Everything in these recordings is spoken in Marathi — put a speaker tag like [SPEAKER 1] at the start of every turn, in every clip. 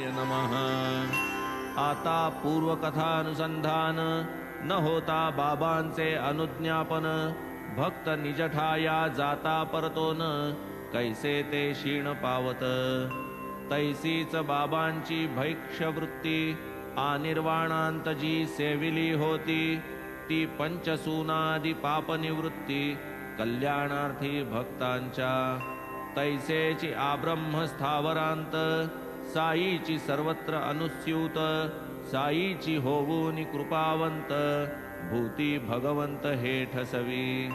[SPEAKER 1] नमः। आता पूर्वकथानुसंधान न होता बाबांचे अनुज्ञापन, भक्त निजठाया जाता परतोन, कैसे ते क्षीण पावत। तैसीच बाबांची भैक्षवृत्ती, आनिर्वाणांत जी सेविली होती, ती पंचसूनादि पापनिवृत्ती, कल्याणार्थी भक्तांच्या। तैसेची आब्रह्म स्थावरांत, साईची सर्वत्र अनुस्यूत, साईची होऊनी कृपावंत, भूती भगवंत हे ठसवी।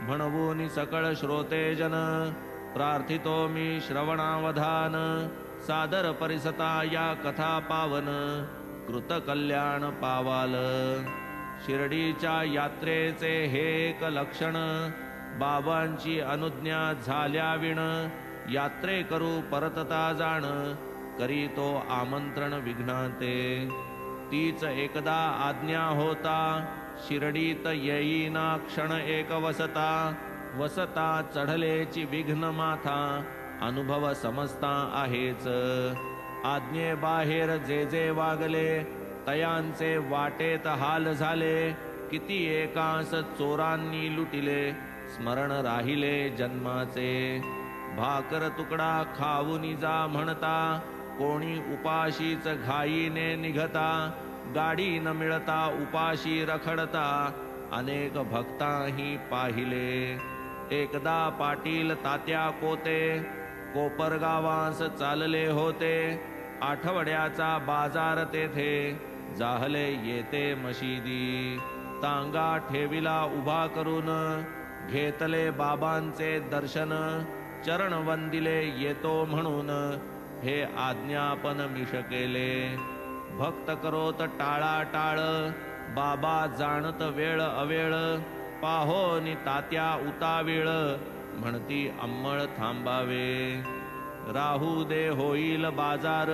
[SPEAKER 1] म्हणवूनी सकळ श्रोतेजन, प्रार्थितो मी श्रवणावधान, सादर परिसता या कथा पावन, कृत कल्याण पावाल। शिर्डीच्या यात्रेचे हे एक लक्षण, बाबांची अनुज्ञा झाल्या विण, यात्रे करू परतता जाण, करी तो आमंत्रण विघ्नाते। तीच एकदा आज्ञा होता, शिर्डीत येईना क्षण एक वसता, वसता चढलेची विघ्न माथा, अनुभव समजता आहेच। आज्ञे बाहेर जे जे वागले, तयांचे वाटेत हाल झाले, किती एकास चोरांनी लुटिले, स्मरण राहिले जन्माचे। भाकर तुकडा खाऊनी जा म्हणता, कोणी उपाशीच घाईने निघता, गाडी न मिळता उपाशी रखडता, अनेक भक्ताही पाहिले। एकदा पाटील तात्या कोते, कोपरगावास चालले होते, आठवड्याचा बाजार तेथे, जाहले येते मशिदी। तांगा ठेविला उभा करून, घेतले बाबांचे दर्शन, चरण वंदिले येतो म्हणून, हे आज्ञापन मिश केले। भक्त करोत टाळाटाळ, बाबा जाणत वेळ अवेळ, पाहोनी तात्या उतावीळ, म्हणती अंमळ थांबावे। राहू दे होईल बाजार,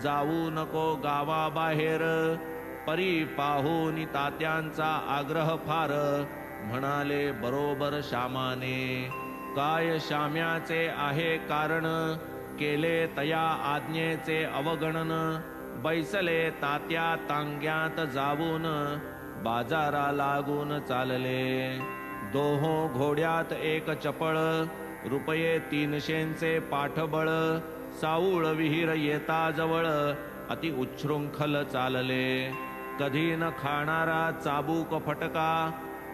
[SPEAKER 1] जाऊ नको गावाबाहेर, परी पाहूनी तात्यांचा आग्रह फार, म्हणाले बरोबर श्यामाने। काय श्याम्याचे आहे कारण, केले तया आज्ञेचे अवगणन, बैसले तात्या तांग्यात जाऊन, बाजारा लागून चालले। दोहो घोड्यात एक चपळ, रुपये 300चे पाठबळ, साऊळ विहीर येता जवळ, अति उच्छृंखल चालले। कधी न खाणारा चाबूक फटका,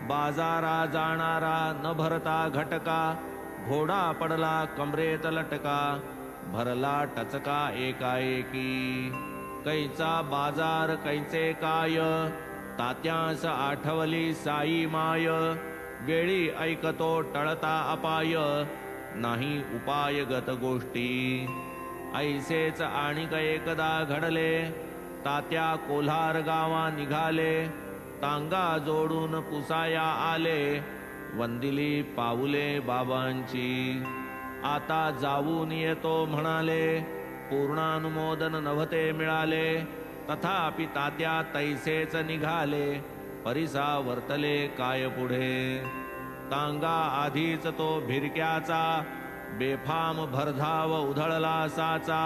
[SPEAKER 1] बाजारा जाणारा न भरता घटका, घोडा पडला कमरेत लटका, भरला टचका एकाएकी। कैचा बाजार कैचे काय, तात्यास आठवली साई माय, वेळी ऐकतो टळता अपाय, नाही उपायगत गोष्टी। ऐसेच आणिक एकदा घडले, तात्या कोल्हार गावा निघाले, तांगा जोडून पुसाया आले, वंदिली पाऊले बाबांची। आता जाऊन येतो म्हणाले, पूर्णानुमोदन नव्हते मिळाले, तथापि तात्या तैसेच निघाले, परिसा वर्तले काय पुढे। तांगा आधीच तो भिरक्याचा, बेफाम भरधाव उधळला साचा,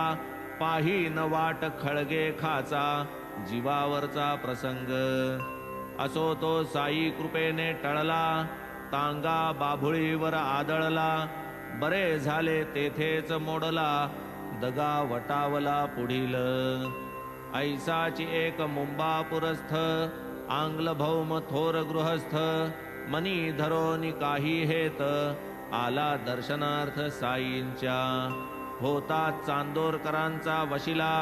[SPEAKER 1] पाही न वाट खळगे खाचा, जीवावरचा प्रसंग। असो तो साई कृपेने टळला, तांगा बाभुळीवर आदळला, बरे झाले तेथेच मोडला, दगा वटावला पुढील। ऐसाची एक मुंबापुरस्थ, आंग्ल भौम थोर गृहस्थ, मनी धरोनी काही हेत, आला दर्शनार्थ साईंच्या। होता चांदोरकरांचा वशिला,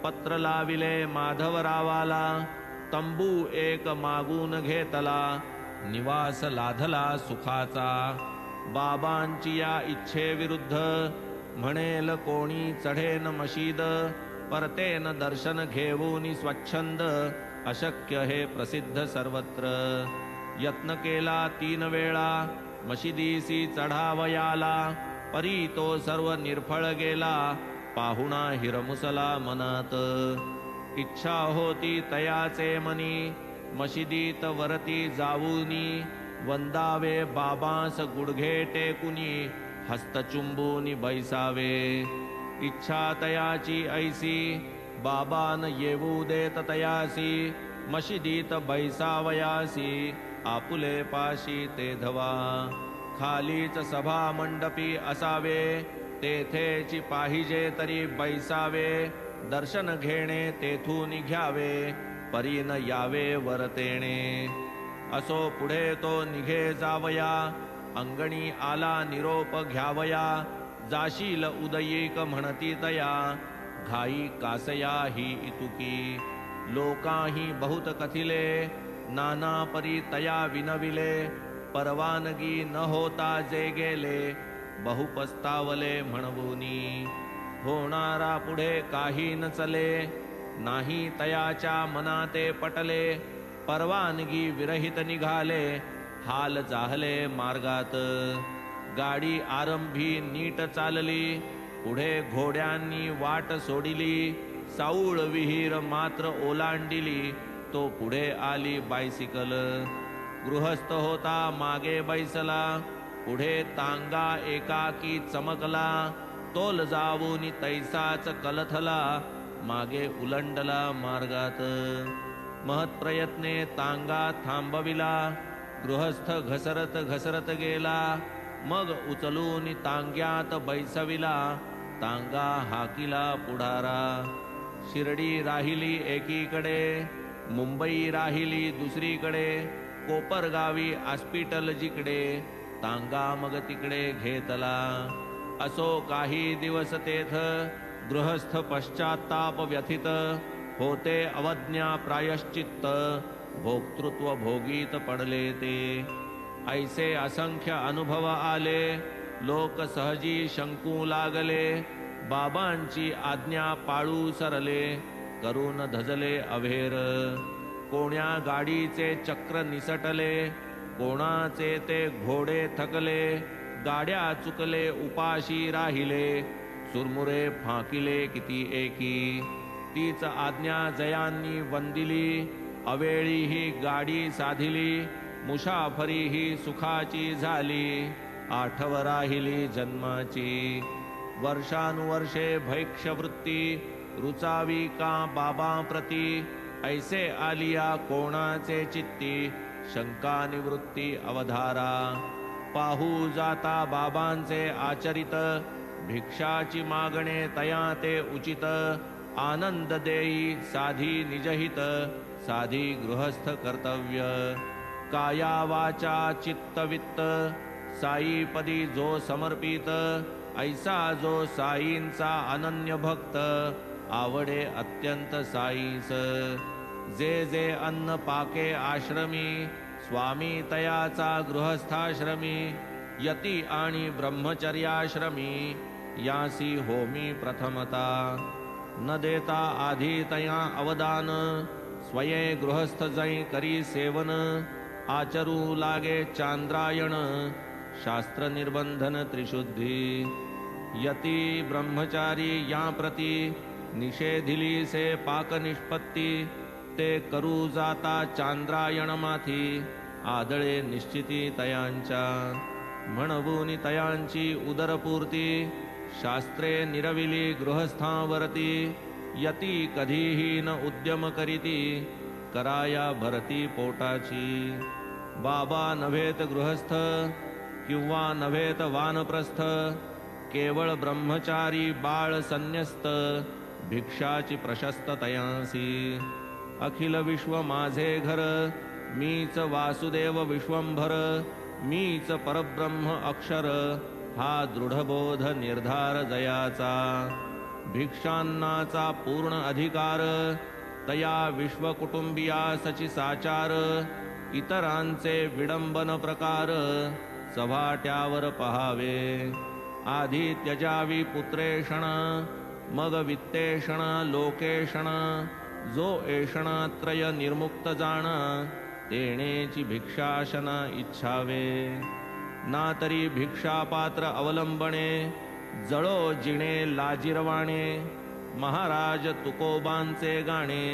[SPEAKER 1] पत्र लाविले माधवरावाला, तंबू एक मागून घेतला, निवास लाधला सुखाचा। बाबांची या इच्छेविरुद्ध, म्हणेल कोणी चढेन मशीद, परतेन दर्शन घेऊनी स्वच्छंद, अशक्य हे प्रसिद्ध सर्वत्र। यत्न केला 3 वेळा, मशिदीसी चढावयाला, परी तो सर्व निर्फळ गेला, पाहुणा हिरमुसला मनात। इच्छा होती तयाचे मनी, मशिदीत वरती जाऊनी, वंदावे बाबांस गुडघे टेकुनी, हस्तचुंबूनी बैसावे। इच्छा तयाची ऐसी बाबान येऊ देत तयासी मशिदीत बैसावयासी आपुले पाशी ते धवा खालीच सभा मंडपी असावे तेथेची पाहिजे तरी बैसावे दर्शन घेणे तेथून घ्यावे परीन यावे वरतेणे असो पुढे तो निघे जावया अंगणी आला निरोप घ्यावया जाशील उदयीक म्हणती तया घाई कासया ही इतुकी लोकाही बहुत कथिले नाना परी तया विनविले परवानगी न होता जे गेले बहु पस्तावले म्हणवुनी होणारा पुढे काही न चले नाही तयाच्या मनाते पटले परवानगी विरहित निघाले हाल जाहले मार्गात गाडी आरंभी नीट चालली पुढे घोड्यांनी वाट सोडिली साऊळ विहीर मात्र ओलांडिली तो पुढे आली बायसिकल गृहस्थ होता मागे बैसला पुढे तांगा एकाकी चमकला तोल जाऊन तैसाच कलथला मागे उलंडला मार्गात महत्प्रयत्ने तांगा थांबविला गृहस्थ घसरत घसरत गेला मग उचलून तांग्यात बैसविला तांगा हाकिला पुढारा शिर्डी राहिली एकीकडे मुंबई राहिली दुसरीकडे कोपरगावी हॉस्पिटल जिकडे तांगा मग तिकडे घेतला असो काही दिवस तेथ गृहस्थ पश्चात्ताप व्यथित होते अवज्ञा प्रायश्चित्त भोक्तृत्व भोगीत पडले ते ऐसे असंख्य अनुभव आले लोक सहजी शंकू लागले बाबांची आज्ञा पाळू सरले करून धजले अभेर कोण्या गाडीचे चक्र निसटले कोणाचे ते घोडे थकले गाड्या चुकले उपाशी राहिले चुरमुरे फाकिले किती एकी तीच आज्ञा जयांनी वंदिली अवेळी ही गाडी साधिली मुसाफरी ही सुखाची झाली आठव राहिली जन्माची वर्षानुवर्षे भैक्षवृत्ती रुचावी का बाबा प्रती ऐसे आलिया कोणाचे चित्ती शंका निवृत्ती अवधारा पाहू जाता बाबांचे आचरित भिक्षाची मागणे तया ते उचित आनंद देई साधी निजहित साधी गृहस्थ कर्तव्य काया वाचा चित्त वित्त साईपदी जो समर्पित ऐसा जो साईंचा अनन्य भक्त आवडे अत्यंत साईस जे जे अन्न पाके आश्रमी स्वामी तयाचा गृहस्थाश्रमी यती आणि ब्रह्मचर्याश्रमी यासी होमी प्रथमता न देता आधी तया अवदान स्वये गृहस्थ जै करी सेवन आचरू लागे चांद्रायण शास्त्र निर्बंधन त्रिशुद्धी यती ब्रह्मचारी या प्रती निषेधिली से पाक निष्पत्ती ते करू जाता चांद्रायण माथी आदळे निश्चिती तयांच्या म्हणवून तयांची उदरपूर्ती शास्त्रे निरविली गृहस्थावरती यती कधीही न उद्यम करीती कराया भरती पोटाची बाबा नव्हेत गृहस्थ किंवा नव्हेत वानप्रस्थ केवळ ब्रह्मचारी बाळ संन्यस्त भिक्षाची प्रशस्त तयांसी अखिल विश्व माझे घर मीच वासुदेव विश्वंभर मीच परब्रह्म अक्षर हा दृढबोध निर्धार जयाचा भिक्षांनाचा पूर्ण अधिकार तया विश्वकुटुंबियासची साचार इतरांचे विडंबन प्रकार चव्हाट्यावर पहावे आधी त्यजावी पुत्रेषण मग वित्तेषण लोकेषण जो एषणात्रय निर्मुक्त जाण तेणेची भिक्षाशन इच्छावे ना तरी भिक्षापात्र अवलंबणे जळो जिणे लाजिरवाणे महाराज तुकोबांचे गाणे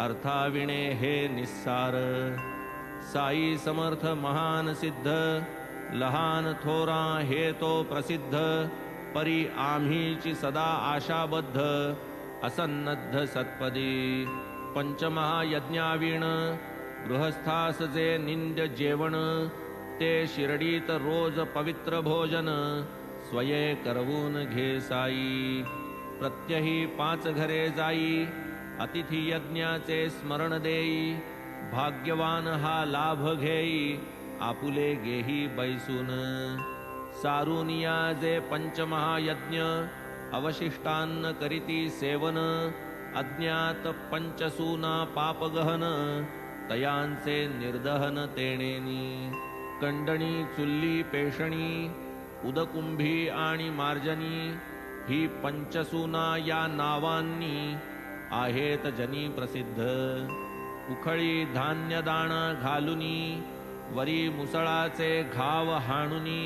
[SPEAKER 1] अर्थाविणे हे निस्सार साई समर्थ महान सिद्ध लहान थोरा हे तो प्रसिद्ध परी आम्हीची सदा आशाबद्ध असन्नद्ध सत्पदी पंचमहायज्ञावीण गृहस्थास जे निंद्य जेवण ते शिरडीत रोज पवित्र भोजन स्वये करवून घे साई प्रत्यही 5 घरे जाई अतिथी यज्ञाचे स्मरण देई भाग्यवान हा लाभ घेई आपुले गेही बैसून सारुनिया जे पंचमहायज्ञ अवशिष्टान्न करीती सेवन अज्ञात पंचसूना पापगहन तयांचे निर्दहन तेणेनी कंडणी चुल्ली पेषणी उदकुंभी आणि मार्जनी ही पंचसूना या नावांनी आहेत जनी प्रसिद्ध उखळी धान्य दाणा घालुनी वरी मुसळाचे घाव हाणुनी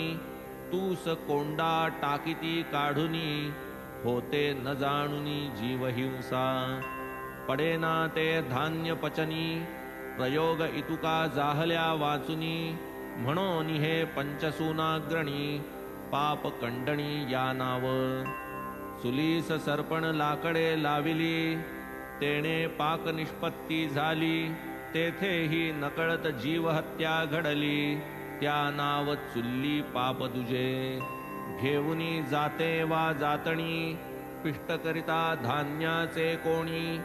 [SPEAKER 1] तूस कोंडा टाकीती काढुनी होते न जाणुनी जीवहिंसा पडेना ते धान्य पचनी प्रयोग इतुका जाहल्या वाचुनी म्हणून हे पंचसूनाग्रणी पाप कंडणी या नाव चुलीस सरपण लाकडे लाविली तेणे पाक निष्पत्ती झाली तेथेही नकळत जीवहत्या घडली त्या नाव चुल्ली पाप दुजे घेऊनी जाते वा जातणी पिष्ट करिता धान्याचे कोणी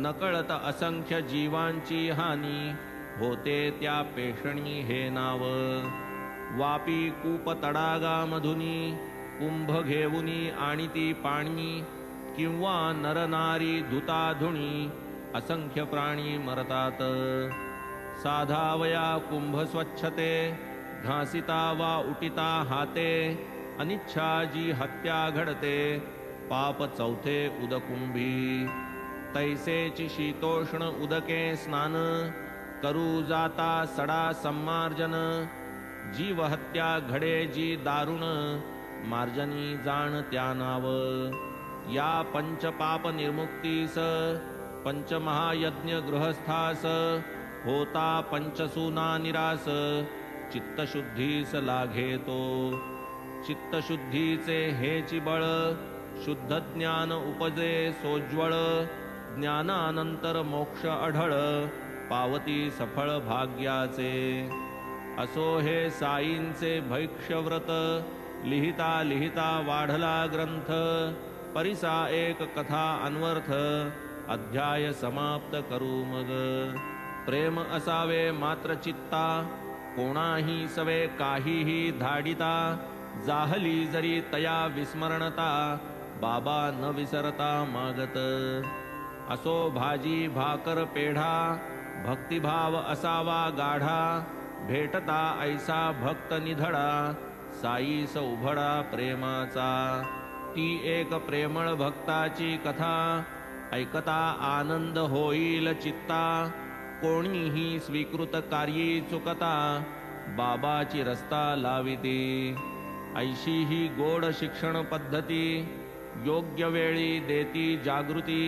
[SPEAKER 1] नकळत असंख्य जीवांची हानी होते त्या पेषणी हे नाव वापी कूप तडागामधुनी कुंभ घेऊनी आणि ती पाणी किंवा नरनारी धुताधुणी असंख्य प्राणी मरतात साधावया कुंभ स्वच्छते घासिता वा उटिता हाते अनिच्छा जी हत्या घडते पाप चौथे उदकुंभी तैसेची शीतोष्ण उदके स्नान करू जाता सडा सम्मार्जन जीवहत्या घडे जी दारुण मार्जनी जाण त्या नाव या पंचपाप निर्मुक्तीस पंचमहायज्ञ गृहस्थास होता पंचसूना निरास चित्तशुद्धीस लाघेतो चित्तशुद्धीचे हेची बळ शुद्ध ज्ञान उपजे सोज्वळ ज्ञानानंतर मोक्ष अढळ पावती सफळ भाग्याचे असो हे साईंचे भैक्ष्यव्रत लिहिता लिहिता वाढला ग्रंथ परिसा एक कथा अन्वर्थ अध्याय समाप्त करू मग प्रेम असावे मात्र चित्ता कोणाही सवे काहीही धाडिता जाहली जरी तया विस्मरणता बाबा न विसरता मागत असो भाजी भाकर पेढा भक्तिभाव असावा गाढा भेटता ऐसा भक्त निधडा साईस उभडा प्रेमाचा ती एक प्रेमळ भक्ताची कथा ऐकता आनंद होईल चित्ता कोणीही स्वीकृत कार्ये चुकता बाबाची रस्ता लाविती ऐशी ही गोड शिक्षण पद्धती योग्य वेळी देती जागृती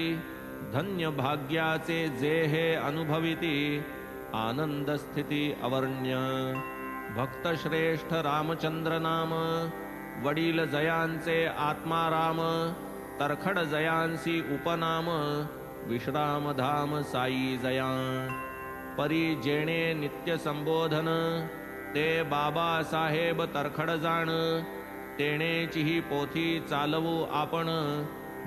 [SPEAKER 1] धन्य भाग्याचे जे हे अनुभविती आनंद स्थिती अवर्ण्य भक्त श्रेष्ठ रामचंद्र नाम वडील जयांचे आत्माराम तरखड जयांसी उपनाम विश्राम धाम साई जया परी जेणे नित्य संबोधन ते बाबा साहेब तरखड जाण तेणेची ही पोथी चालवू आपण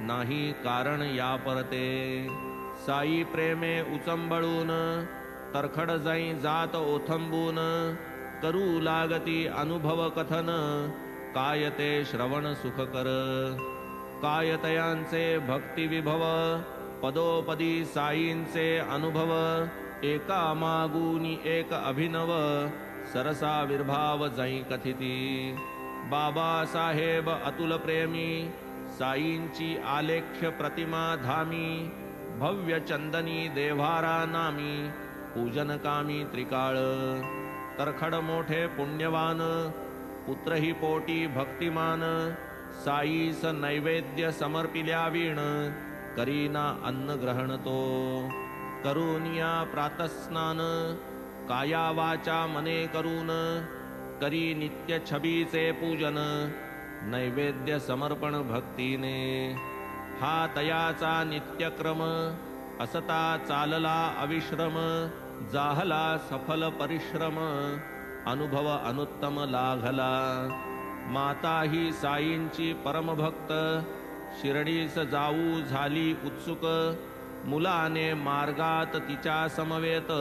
[SPEAKER 1] नाही कारण या परते साई प्रेमे उचंबळून तरखड जाई जात ओथंबून करू लागती अनुभव कथन काय ते श्रवण सुखकर काय तयांचे भक्ती विभव पदोपदी साईंचे अनुभव एका मागूनी एक अभिनव सरसा विर्भाव जाई कथिती बाबा साहेब अतुल प्रेमी साईंची आलेख्य प्रतिमा धामी भव्य चंदनी देव्हारा नामी पूजनकामी त्रिकाळ तरखड मोठे पुण्यवान पुत्रही पोटी भक्तिमान साईस नैवेद्य समर्पिल्या वीण करीना अन्न ग्रहण तो करूनिया प्रातस्नान काया वाचा मने करून करी नित्य छबीचे पूजन नैवेद्य समर्पण भक्तीने. हा तयाचा नित्यक्रम असता चालला अविश्रम. जाहला सफल परिश्रम अनुभव अनुत्तम लाघला. माता ही साईंची परमभक्त शिर्डीस जाऊ झाली उत्सुक. मुलाने मार्गात तिच्या समवेत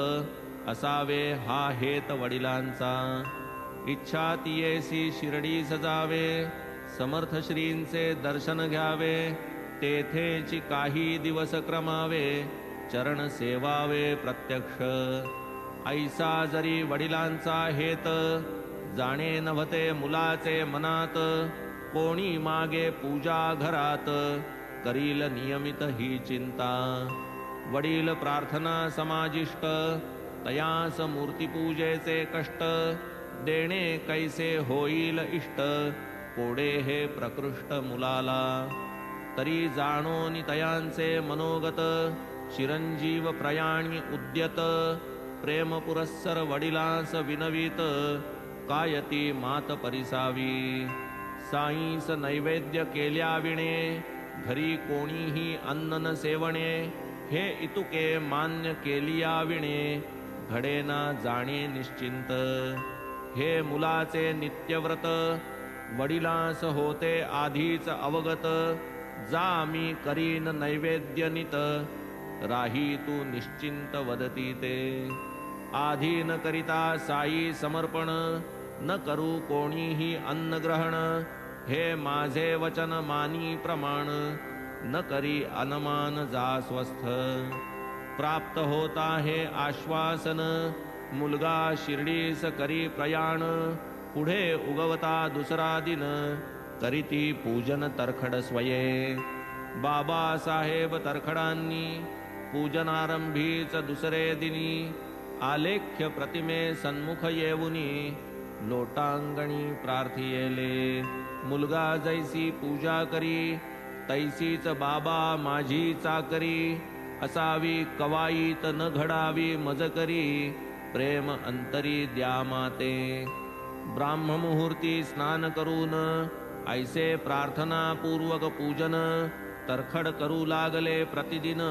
[SPEAKER 1] असावे हा हेत वडिलांचा. इच्छा तियेसी शिर्डीस जावे समर्थ श्रींचे दर्शन घ्यावे. तेथेची काही दिवस क्रमावे चरण सेवावे प्रत्यक्ष. ऐसा जरी वडिलांचा हेत जाणे नव्हते मुलाचे मनात. कोणी मागे पूजा घरात करील नियमित ही चिंता. वडील प्रार्थना समाजिष्ट तयास मूर्तीपूजेचे कष्ट. देणे कैसे होईल इष्ट कोडे हे प्रकृष्ट मुलाला. तरी जाणोनी तयांचे मनोगत चिरंजीव प्रयाणी उद्यत. प्रेम पुरस्सर वडिलांस विनवीत कायती मात परिसावी. साईंस नैवेद्य केल्या विणे घरी कोणीही अन्न न सेवणे. हे इतुके मान्य केलिया विणे घडेना जाणे निश्चिंत. हे मुलाचे नित्यव्रत वडिलांस होते आधीच अवगत. जा मी करीन नैवेद्य नित राही तू निश्चिंत वदती ते. आधी न करिता साई समर्पण न करू कोणीही अन्न ग्रहण. हे माझे वचन मानी प्रमाण न करी अनमान जा स्वस्थ. प्राप्त होता हे आश्वासन मुलगा शिर्डीस करी प्रयाण. पुढे उगवता दुसरा दिन करीती पूजन तरखड स्वये. बाबासाहेब तरखडांनी पूजनारंभीच दुसरे दिनी आलेख्य प्रतिमे सन्मुख येऊनी लोटांगणी प्रार्थियेले. मुलगा जैसी पूजा करी तैसीच बाबा माझी चाकरी. असावी कवाईत न घडावी मजकरी प्रेम अंतरी द्या माते. ब्राह्ममुहूर्ती स्नान करून ऐसे प्रार्थना पूर्वक पूजन तरखड करू लागले प्रतिदिन.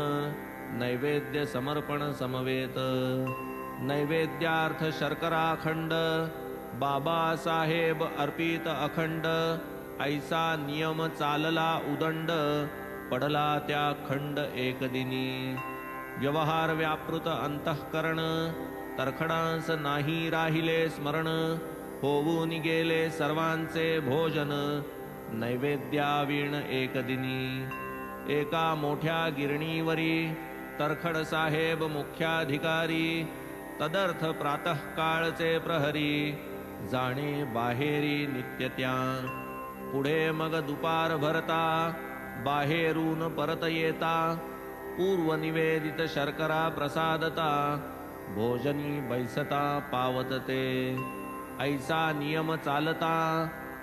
[SPEAKER 1] नैवेद्य समर्पण समवेत. नैवेद्यार्थ शर्कराखंड बाबासाहेब अर्पित अखंड. ऐसा नियम चालला उदंड पडला त्या खंड एक दिनी. व्यवहार व्यापृत अंतःकरण तरखडांस नाही राहिले स्मरण. होऊन गेले सर्वांचे भोजन नैवेद्यावीण एक दिनी. एका मोठ्या गिरणीवरी तरखड साहेब मुख्याधिकारी. तदर्थ प्रातःकाळचे प्रहरी जाणे बाहेरी नित्यत्या. पुढे मग दुपार भरता बाहेरून परत येता. पूर्व निवेदित शर्करा प्रसादता भोजनी बैसता पावतते. ऐसा नियम चालता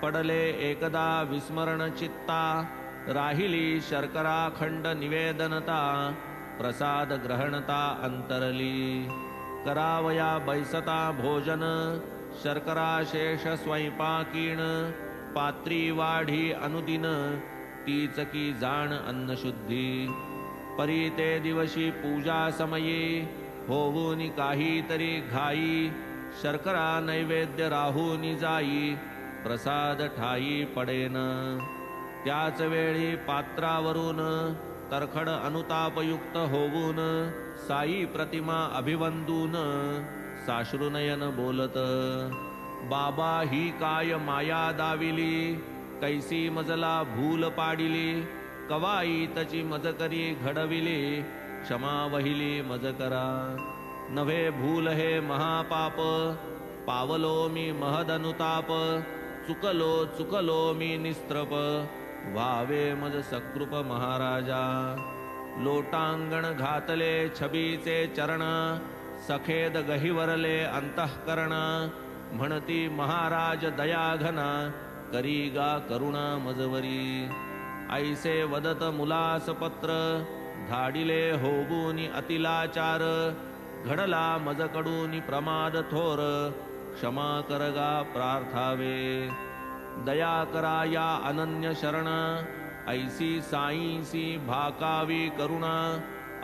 [SPEAKER 1] पडले एकदा विस्मरण चित्ता. राहिली शर्करा खंड निवेदनता प्रसाद ग्रहणता अंतरली. करावया बैसता भोजन शर्करा शेष स्वयंपाकीण. पात्री वाढी अनुदिन तीच की जाण अन्नशुद्धी. परी ते दिवशी पूजा समयी होऊनी काहीतरी घाई. शर्करा नैवेद्य राहूनी जाई प्रसाद ठाई पडेन. त्याच वेळी पात्रावरून तरखड अनुतापयुक्त होऊन साई प्रतिमा अभिवंदून साश्रुनयन बोलत. बाबा ही काय माया दाविली कैसी मजला भूल पाडिली. कवाईतची मजकरी घडविली क्षमा वहिली मजकरा. नव्हे भूल हे महापाप पावलो मी महदनुताप. चुकलो चुकलो मी निस्त्रप व्हावे मज सकृप महाराजा. लोटांगण घातले छबीचे चरण सखेद गहिवरले अंतःकरण. म्हणती महाराज दयाघना करीगा करुणा मजवरी. ऐसे वदत मुलास पत्र धाडिले होऊनी अतिलाचार. घडला मजकडूनी प्रमाद थोर क्षमा करगा प्रार्थावे. दया करा या अनन्य शरण ऐसी साईसी भाकावी करुणा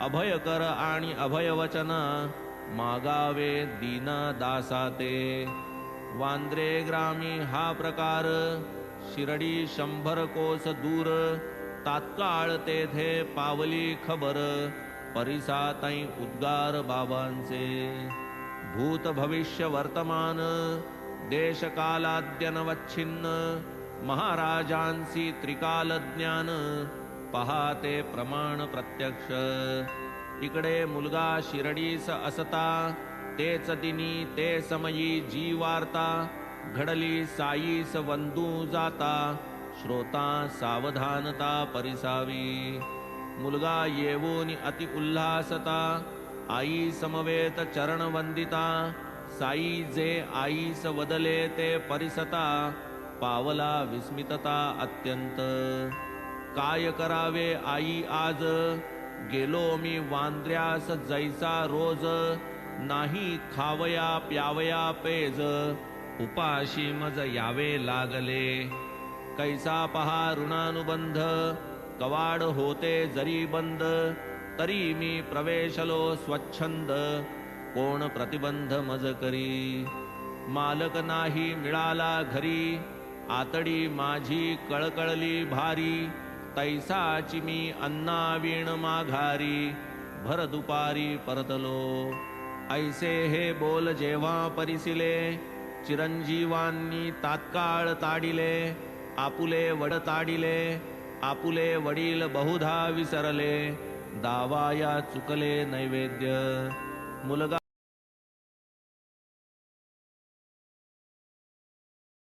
[SPEAKER 1] अभय कर आणि अभय वचन मागावे दीन दासाते वांद्रे ग्रामी हा प्रकार शिरडी 100 कोस दूर तात्काळ तेथे पावली खबर परिसातै उद्गार बाबांचे भूत भविष्य वर्तमान देशकालाद्यनवच्छिन्न महाराजांसी त्रिकाल ज्ञान पहाते प्रमाण प्रत्यक्ष इकडे मुलगा शिरडीस असता तेच दिनी ते समयी जी वार्ता घडली साईस वंदू जाता श्रोता सावधानता परिसावी मुलगा येवून अति उल्हासता आई समवेत चरण वंदिता साई जे आईस वदले ते परिसता पावला विस्मितता अत्यंत काय करावे आई आज गेलो मी वांद्र्यास जैसा रोज नाही खावया प्यावया पेज उपाशी मज यावे लागले कैसा पहा ऋणानुबंध कवाड होते जरी बंद तरी मी प्रवेशलो स्वच्छंद कोण प्रतिबंध मज करी मालक नाही मिळाला घरी आतडी माझी कळकळली भारी तैसाची मी अन्नावीण माघारी भर दुपारी परतलो ऐसे हे बोल जेव्हा परिसिले चिरंजीवांनी तात्काळ ताडिले आपुले वड ताडिले आपुले वडील बहुधा विसरले दावाया चुकले नैवेद्य मुलगा